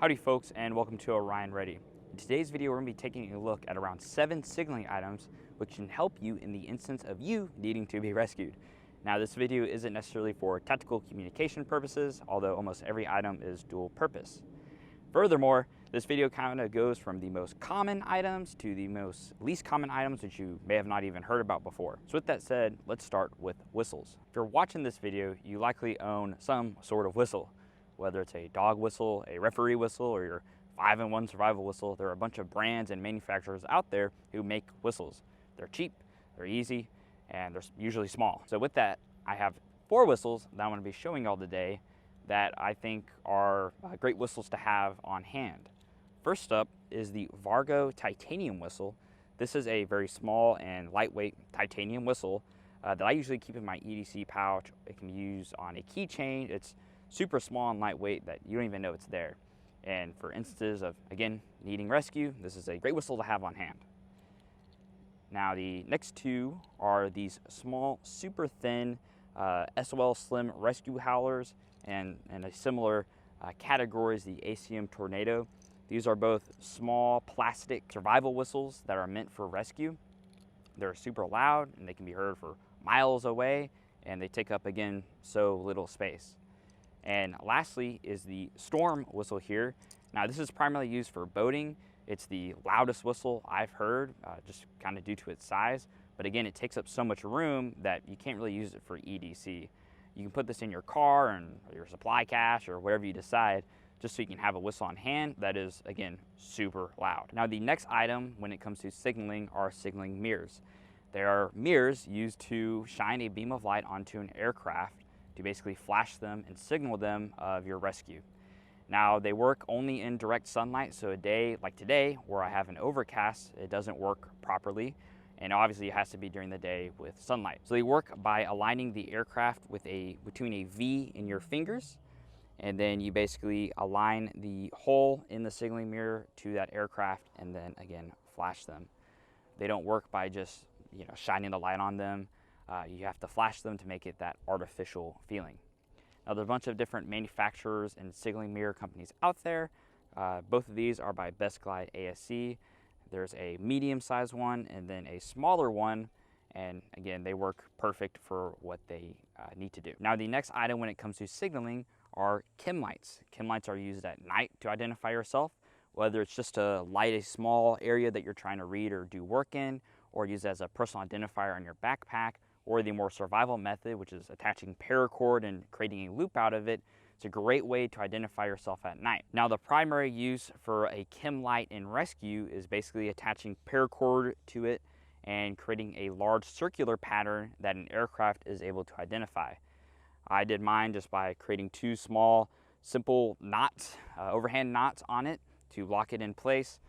Howdy folks, and welcome to Orion Ready. In today's video, we're going to be taking a look at around 7 signaling items which can help you in the instance of you needing to be rescued. Now, this video isn't necessarily for tactical communication purposes, although almost every item is dual purpose. Furthermore, this video kind of goes from the most common items to the most least common items which you may have not even heard about before. So with that said, let's start with whistles. If you're watching this video, you likely own some sort of whistle. Whether it's a dog whistle, a referee whistle, or your 5-in-1 survival whistle, there are a bunch of brands and manufacturers out there who make whistles. They're cheap, they're easy, and they're usually small. So with that, I have 4 whistles that I'm going to be showing y'all today that I think are great whistles to have on hand. First up is the Vargo titanium whistle. This is a very small and lightweight titanium whistle that I usually keep in my EDC pouch. It can be used on a keychain. It's super small and lightweight that you don't even know it's there. And for instances of, again, needing rescue, this is a great whistle to have on hand. Now the next two are these small, super thin SOL Slim rescue howlers, and a similar category is the ACM Tornado. These are both small plastic survival whistles that are meant for rescue. They're super loud and they can be heard for miles away, and they take up, again, so little space. And lastly is the Storm whistle here. Now this is primarily used for boating. It's the loudest whistle I've heard, just kind of due to its size. But again, it takes up so much room that you can't really use it for EDC. You can put this in your car and your supply cache or wherever you decide, just so you can have a whistle on hand that is, again, super loud. Now the next item when it comes to signaling are signaling mirrors. They are mirrors used to shine a beam of light onto an aircraft to basically flash them and signal them of your rescue. Now they work only in direct sunlight, so a day like today where I have an overcast, it doesn't work properly, and obviously it has to be during the day with sunlight. So they work by aligning the aircraft with between a V in your fingers, and then you basically align the hole in the signaling mirror to that aircraft and then again flash them. They don't work by just shining the light on them. You have to flash them to make it that artificial feeling. Now there's a bunch of different manufacturers and signaling mirror companies out there. Both of these are by Best Glide ASC. There's a medium-sized one and then a smaller one, and again, they work perfect for what they need to do. Now the next item when it comes to signaling are Chem Lights. Chem Lights are used at night to identify yourself, whether it's just to light a small area that you're trying to read or do work in, or use as a personal identifier on your backpack, or the more survival method, which is attaching paracord and creating a loop out of it. It's a great way to identify yourself at night. Now the primary use for a chem light in rescue is basically attaching paracord to it and creating a large circular pattern that an aircraft is able to identify. I did mine just by creating 2 small, simple knots, overhand knots on it to lock it in place,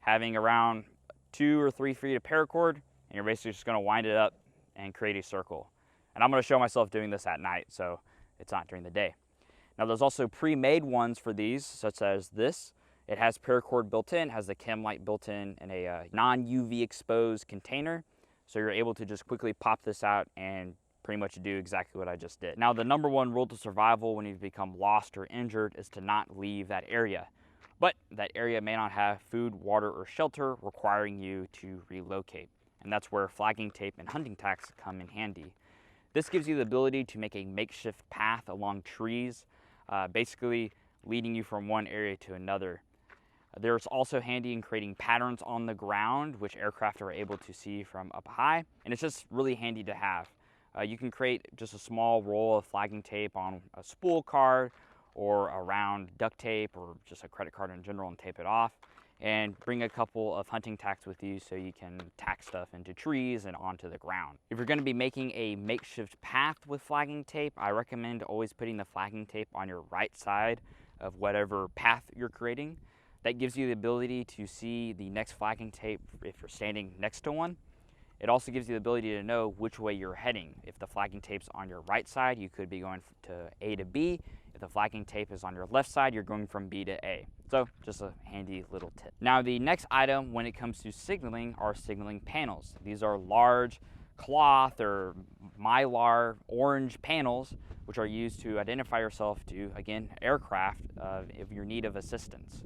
having around 2 or 3 feet of paracord, and you're basically just gonna wind it up and create a circle. And I'm going to show myself doing this at night, so it's not during the day. Now there's also pre-made ones for these, such as this. It has paracord built in, has the chem light built in a non-UV exposed container, so you're able to just quickly pop this out and pretty much do exactly what I just did. Now the #1 rule to survival when you've become lost or injured is to not leave that area. But that area may not have food, water, or shelter, requiring you to relocate. And that's where flagging tape and hunting tacks come in handy. This gives you the ability to make a makeshift path along trees, basically leading you from one area to another. There's also handy in creating patterns on the ground, which aircraft are able to see from up high, and it's just really handy to have. You can create just a small roll of flagging tape on a spool card or around duct tape or just a credit card in general and tape it off, and bring a couple of hunting tacks with you so you can tack stuff into trees and onto the ground. If you're going to be making a makeshift path with flagging tape, I recommend always putting the flagging tape on your right side of whatever path you're creating. That gives you the ability to see the next flagging tape if you're standing next to one. It also gives you the ability to know which way you're heading. If the flagging tape's on your right side, you could be going to A to B. If the flagging tape is on your left side, you're going from B to A. So just a handy little tip. Now the next item when it comes to signaling are signaling panels. These are large cloth or mylar orange panels, which are used to identify yourself to, again, aircraft if you're in need of assistance.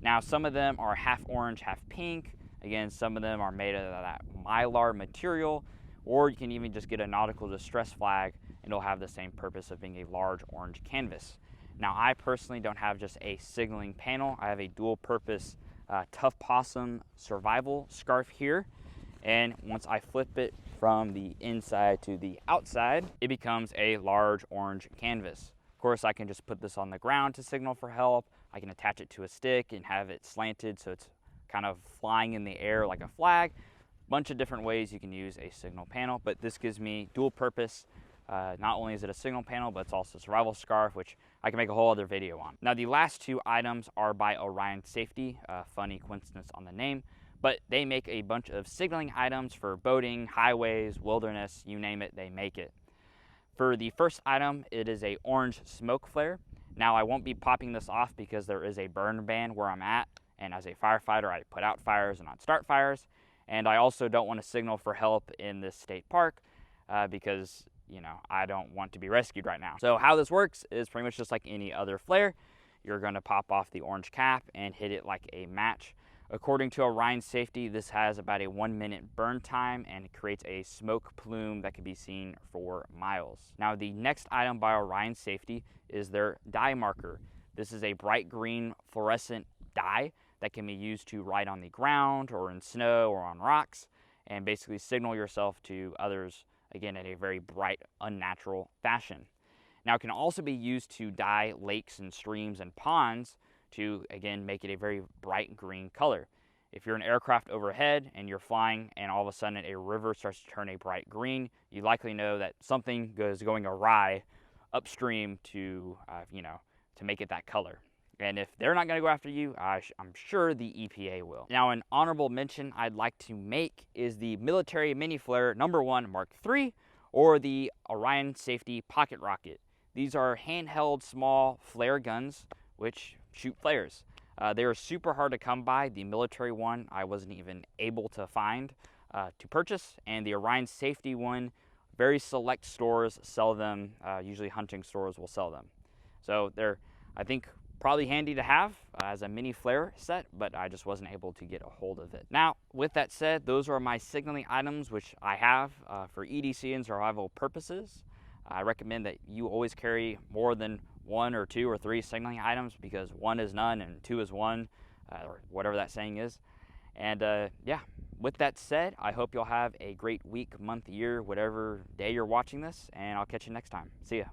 Now, some of them are half orange, half pink. Again, some of them are made of that mylar material, or you can even just get a nautical distress flag and it'll have the same purpose of being a large orange canvas. Now, I personally don't have just a signaling panel. I have a dual purpose tough possum survival scarf here. And once I flip it from the inside to the outside, it becomes a large orange canvas. Of course, I can just put this on the ground to signal for help. I can attach it to a stick and have it slanted so it's kind of flying in the air like a flag. Bunch of different ways you can use a signal panel, but this gives me dual purpose. Not only is it a signal panel, but it's also a survival scarf, which I can make a whole other video on. Now, the last two items are by Orion Safety. Funny coincidence on the name, but they make a bunch of signaling items for boating, highways, wilderness, you name it, they make it. For the first item, it is a orange smoke flare. Now, I won't be popping this off because there is a burn ban where I'm at, and as a firefighter, I put out fires and not start fires. And I also don't want to signal for help in this state park because, you know, I don't want to be rescued right now. So how this works is pretty much just like any other flare. You're going to pop off the orange cap and hit it like a match. According to Orion Safety, this has about a 1 minute burn time and creates a smoke plume that can be seen for miles. Now, the next item by Orion Safety is their dye marker. This is a bright green fluorescent dye that can be used to write on the ground or in snow or on rocks and basically signal yourself to others, again, in a very bright, unnatural fashion. Now, it can also be used to dye lakes and streams and ponds to, again, make it a very bright green color. If you're an aircraft overhead and you're flying and all of a sudden a river starts to turn a bright green, you likely know that something is going awry upstream to, to make it that color. And if they're not going to go after you, I'm sure the EPA will. Now, an honorable mention I'd like to make is the military Miniflare #1 Mark III or the Orion Safety Pocket Rocket. These are handheld small flare guns which shoot flares. They are super hard to come by. The military one I wasn't even able to find to purchase, and the Orion Safety one, very select stores sell them. Usually hunting stores will sell them. So they're, I think, probably handy to have as a mini flare set, but I just wasn't able to get a hold of it. Now, with that said, those are my signaling items which I have for EDC and survival purposes. I recommend that you always carry more than 1 or 2 or 3 signaling items because 1 is none and 2 is 1, or whatever that saying is. And yeah, with that said, I hope you'll have a great week, month, year, whatever day you're watching this, and I'll catch you next time. See ya.